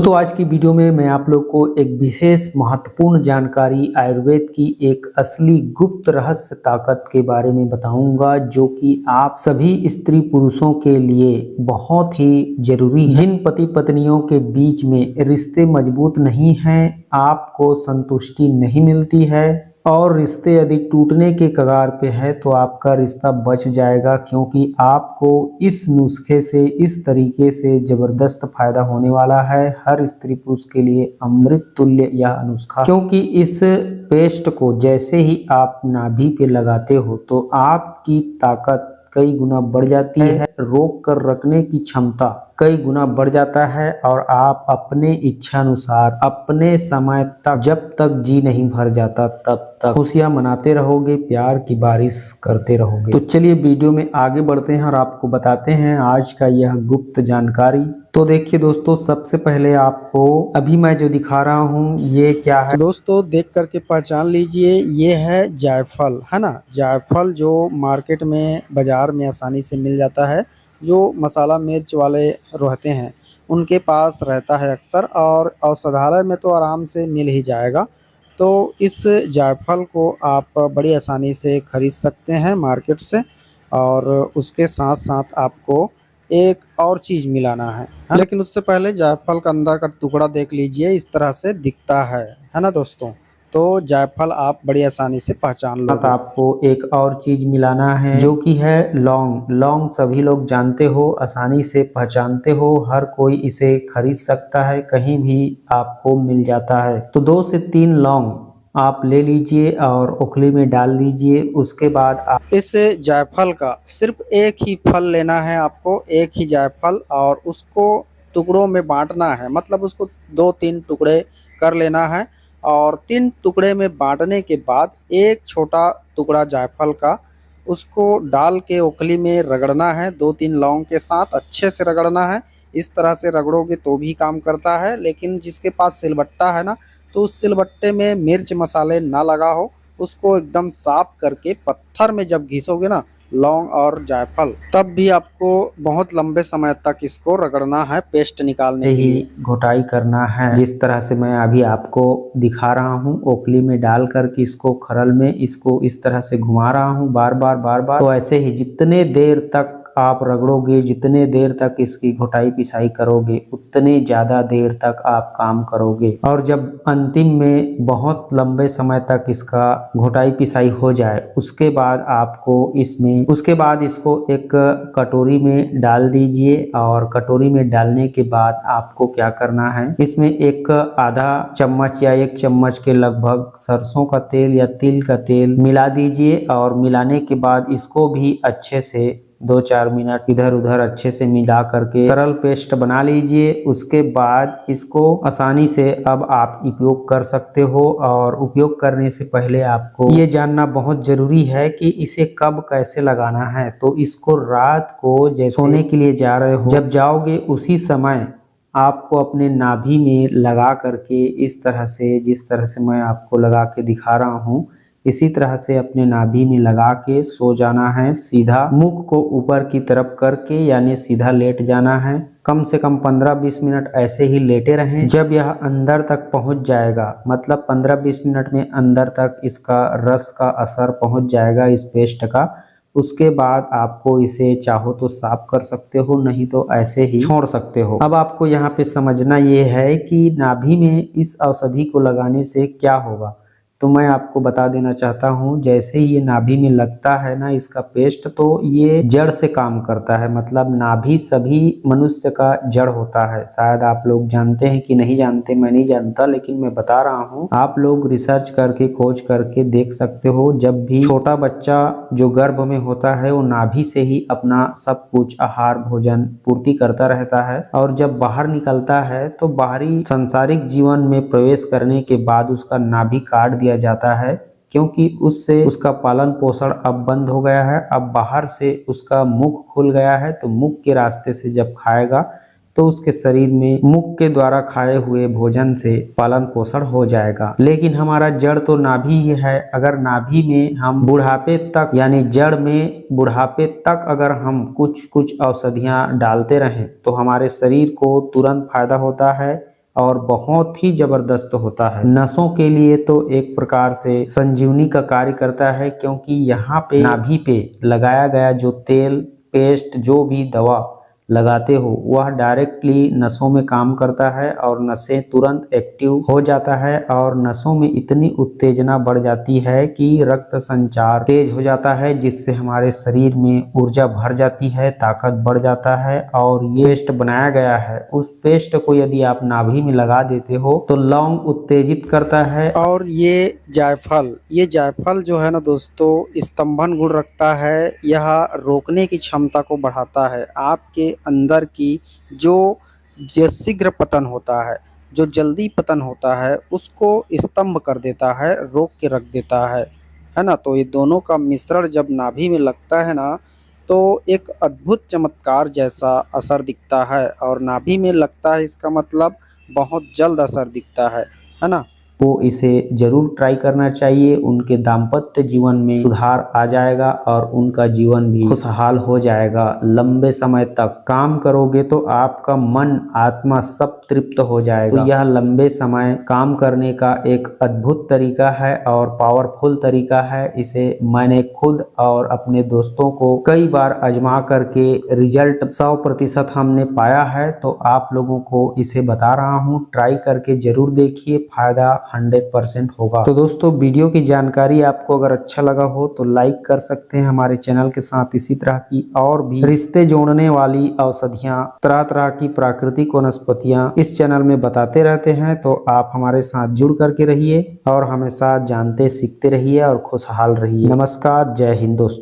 तो आज की वीडियो में मैं आप लोग को एक विशेष महत्वपूर्ण जानकारी आयुर्वेद की एक असली गुप्त रहस्य ताकत के बारे में बताऊंगा, जो कि आप सभी स्त्री पुरुषों के लिए बहुत ही जरूरी है। जिन पति पत्नियों के बीच में रिश्ते मजबूत नहीं हैं, आपको संतुष्टि नहीं मिलती है और रिश्ते यदि टूटने के कगार पे है तो आपका रिश्ता बच जाएगा, क्योंकि आपको इस नुस्खे से इस तरीके से जबरदस्त फायदा होने वाला है। हर स्त्री पुरुष के लिए अमृत तुल्य यह नुस्खा, क्योंकि इस पेस्ट को जैसे ही आप नाभि पे लगाते हो तो आपकी ताकत कई गुना बढ़ जाती है, रोक कर रखने की क्षमता कई गुना बढ़ जाता है और आप अपने इच्छा अनुसार अपने समय तक, जब तक जी नहीं भर जाता तब तक खुशियां मनाते रहोगे, प्यार की बारिश करते रहोगे। तो चलिए वीडियो में आगे बढ़ते हैं और आपको बताते हैं आज का यह गुप्त जानकारी। तो देखिए दोस्तों, सबसे पहले आपको अभी मैं जो दिखा रहा हूँ ये क्या है, तो दोस्तों देख करके पहचान लीजिए, ये है जायफल, है ना। जायफल जो मार्केट में बाजार में आसानी से मिल जाता है, जो मसाला मिर्च वाले रहते हैं उनके पास रहता है अक्सर, और औषधालय में तो आराम से मिल ही जाएगा। तो इस जायफल को आप बड़ी आसानी से खरीद सकते हैं मार्केट से, और उसके साथ साथ आपको एक और चीज़ मिलाना है। लेकिन उससे पहले जायफल का अंदर का टुकड़ा देख लीजिए, इस तरह से दिखता है ना दोस्तों। तो जायफल आप बड़ी आसानी से पहचान लो। आपको एक और चीज मिलाना है जो कि है लौंग। लौंग सभी लोग जानते हो, आसानी से पहचानते हो, हर कोई इसे खरीद सकता है, कहीं भी आपको मिल जाता है। तो 2 से 3 लौंग आप ले लीजिए और ओखली में डाल दीजिए। उसके बाद आप इस जायफल का सिर्फ एक ही फल लेना है आपको, एक ही जायफल, और उसको टुकड़ों में बांटना है, मतलब उसको 2-3 टुकड़े कर लेना है। और 3 टुकड़े में बांटने के बाद एक छोटा टुकड़ा जायफल का उसको डाल के ओखली में रगड़ना है, 2-3 लौंग के साथ अच्छे से रगड़ना है। इस तरह से रगड़ोगे तो भी काम करता है, लेकिन जिसके पास सिलबट्टा है ना, तो उस सिलबट्टे में मिर्च मसाले ना लगा हो, उसको एकदम साफ करके पत्थर में जब घिसोगे ना लौंग और जायफल, तब भी आपको बहुत लंबे समय तक इसको रगड़ना है, पेस्ट निकालने के लिए घोटाई करना है। जिस तरह से मैं अभी आपको दिखा रहा हूँ, ओखली में डाल करके इसको खरल में इसको इस तरह से घुमा रहा हूँ बार बार। तो ऐसे ही जितने देर तक आप रगड़ोगे, जितने देर तक इसकी घोटाई पिसाई करोगे, उतने ज्यादा देर तक आप काम करोगे। और जब अंतिम में बहुत लंबे समय तक इसका घोटाई पिसाई हो जाए, उसके बाद इसको एक कटोरी में डाल दीजिए। और कटोरी में डालने के बाद आपको क्या करना है, इसमें एक आधा चम्मच या 1 चम्मच के लगभग सरसों का तेल या तिल का तेल मिला दीजिए। और मिलाने के बाद इसको भी अच्छे से 2-4 मिनट इधर उधर अच्छे से मिला करके तरल पेस्ट बना लीजिए। उसके बाद इसको आसानी से अब आप उपयोग कर सकते हो। और उपयोग करने से पहले आपको ये जानना बहुत जरूरी है कि इसे कब कैसे लगाना है। तो इसको रात को जैसे सोने के लिए जा रहे हो, जब जाओगे उसी समय आपको अपने नाभि में लगा करके इस तरह से, जिस तरह से मैं आपको लगा के दिखा रहा हूँ, इसी तरह से अपने नाभि में लगा के सो जाना है। सीधा मुख को ऊपर की तरफ करके, यानी सीधा लेट जाना है। कम से कम 15-20 मिनट ऐसे ही लेटे रहें। जब यह अंदर तक पहुंच जाएगा, मतलब 15-20 मिनट में अंदर तक इसका रस का असर पहुंच जाएगा इस पेस्ट का, उसके बाद आपको इसे चाहो तो साफ कर सकते हो, नहीं तो ऐसे ही छोड़ सकते हो। अब आपको यहाँ पे समझना ये है कि नाभि में इस औषधि को लगाने से क्या होगा। तो मैं आपको बता देना चाहता हूँ, जैसे ही ये नाभि में लगता है ना इसका पेस्ट, तो ये जड़ से काम करता है। मतलब नाभि सभी मनुष्य का जड़ होता है। शायद आप लोग जानते हैं कि नहीं जानते, मैं नहीं जानता, लेकिन मैं बता रहा हूँ। आप लोग रिसर्च करके खोज करके देख सकते हो, जब भी छोटा बच्चा जो गर्भ में होता है वो नाभि से ही अपना सब कुछ आहार भोजन पूर्ति करता रहता है। और जब बाहर निकलता है तो बाहरी सांसारिक जीवन में प्रवेश करने के बाद उसका नाभि काट दिया जाता है, क्योंकि उससे उसका पालन पोषण अब बंद हो गया है। अब बाहर से उसका मुख खुल गया है, तो मुख के रास्ते से जब खाएगा तो उसके शरीर में मुख के द्वारा खाए हुए भोजन से पालन पोषण हो जाएगा। लेकिन हमारा जड़ तो नाभि ही है। अगर नाभि में हम बुढ़ापे तक, यानी जड़ में बुढ़ापे तक अगर हम कुछ औषधियां डालते रहें तो हमारे शरीर को तुरंत फायदा होता है। और बहुत ही जबरदस्त होता है। नसों के लिए तो एक प्रकार से संजीवनी का कार्य करता है, क्योंकि यहाँ पे नाभि पे लगाया गया जो तेल, पेस्ट, जो भी दवा लगाते हो वह डायरेक्टली नसों में काम करता है और नसें तुरंत एक्टिव हो जाता है और नसों में इतनी उत्तेजना बढ़ जाती है कि रक्त संचार तेज हो जाता है, जिससे हमारे शरीर में ऊर्जा भर जाती है, ताकत बढ़ जाता है। और ये पेस्ट बनाया गया है, उस पेस्ट को यदि आप नाभि में लगा देते हो तो लौंग उत्तेजित करता है। और ये जायफल जो है ना दोस्तों, स्तंभन गुण रखता है। यह रोकने की क्षमता को बढ़ाता है। आपके अंदर की जो शीघ्र पतन होता है, जो जल्दी पतन होता है, उसको स्तंभ कर देता है, रोक के रख देता है ना। तो ये दोनों का मिश्रण जब नाभि में लगता है ना, तो एक अद्भुत चमत्कार जैसा असर दिखता है। और नाभि में लगता है, इसका मतलब बहुत जल्द असर दिखता है ना। को इसे जरूर ट्राई करना चाहिए। उनके दाम्पत्य जीवन में सुधार आ जाएगा और उनका जीवन भी खुशहाल हो जाएगा। लंबे समय तक काम करोगे तो आपका मन, आत्मा सब तृप्त हो जाएगा। तो यह लंबे समय काम करने का एक अद्भुत तरीका है और पावरफुल तरीका है। इसे मैंने खुद और अपने दोस्तों को कई बार आजमा करके रिजल्ट 100% हमने पाया है। तो आप लोगों को इसे बता रहा हूँ, ट्राई करके जरूर देखिए, फायदा 100% होगा। तो दोस्तों, वीडियो की जानकारी आपको अगर अच्छा लगा हो तो लाइक कर सकते हैं। हमारे चैनल के साथ इसी तरह की और भी रिश्ते जोड़ने वाली औषधियाँ, तरह तरह की प्राकृतिक वनस्पतियाँ इस चैनल में बताते रहते हैं। तो आप हमारे साथ जुड़ करके रहिए और हमेशा जानते सीखते रहिए और खुशहाल रहिए। नमस्कार, जय हिंद दोस्तों।